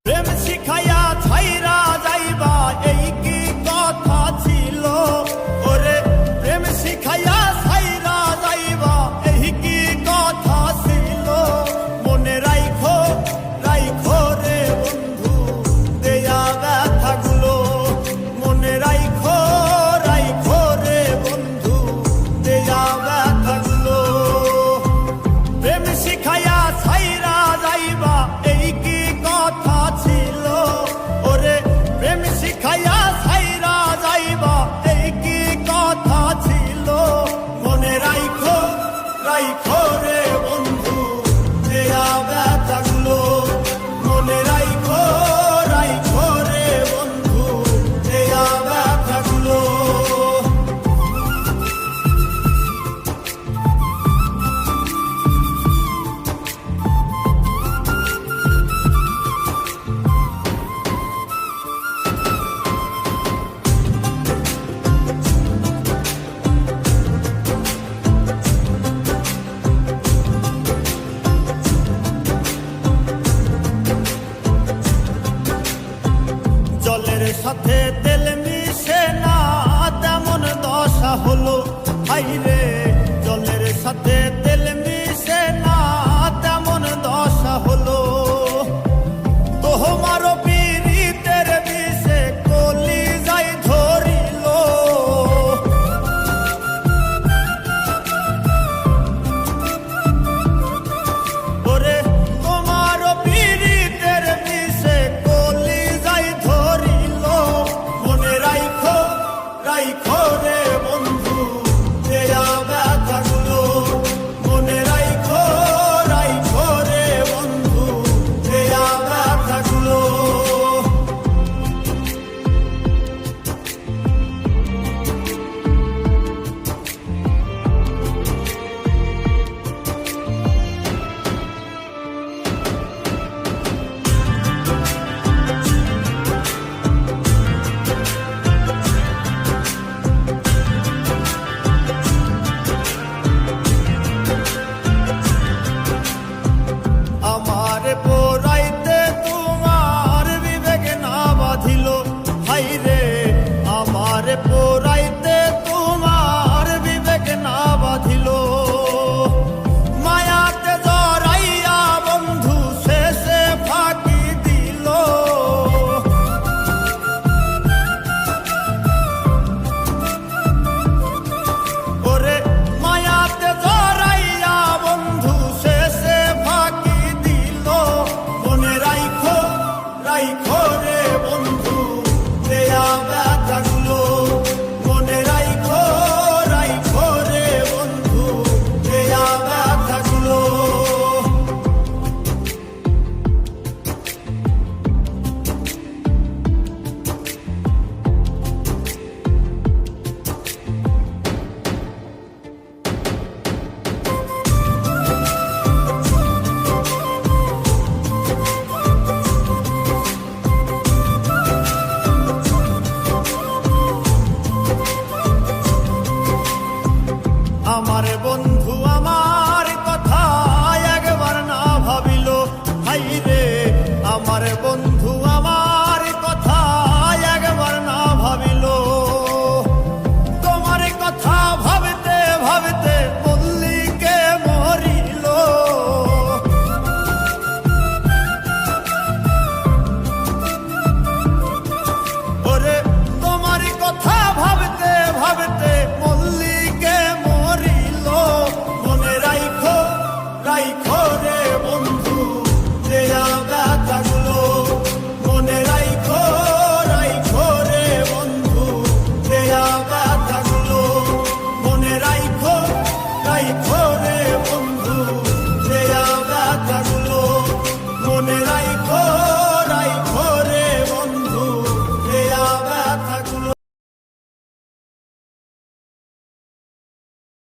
প্রেম শিখাইয়া ছাইরা যাইবা এই কি কথা ছিল ওরে প্রেম শিখাইয়া ছাইরা যাইবা এই কি কথা ছিল মনে রাইখো রাইখো রে বন্ধু দেয়া ব্যথাগুলো মনে রাইখো রাইখো রে বন্ধু দেয়া ব্যথাগুলো প্রেম শিখাইয়া ছাইরা যাইবা এই কি কথা ছিল ওরে প্রেম শিখাইয়া ছাইরা যাইবা এই কি কথা ছিল মনে রাইখো রাইখো রে বন্ধু দেয়া ব্যথাগুলো মনে রাইখো রাইখো রে বন্ধু দেয়া ব্যথাগুলো জলের সাথে তেল মিশে না তেমন দশা হলো হাইরে জলের সাথে তেল মিশে না তেমন দশা হলো তোমারও পীড়িতের বিষে কলি যাই ধরিল ওরে তোমারও পীড়িতের বিষে কলি যাই ধরিল মনে রাইখো রাইখো রে বন্ধু দেয়া ব্যথাগুলো মনে রাইখো রাইখো রে বন্ধু দেয়া ব্যথাগুলো আমার পোরাইতে তোমার বিবেক না বাঁধিল হাইরে আমার পোরাইতে তোমার বিবেক না বাঁধিল মায়াতে জড়াইয়া বন্ধু শেষে ফাঁকি দিল ওরে মায়াতে জড়াইয়া বন্ধু শেষে ফাঁকি দিল মনে রাইখো রাইখো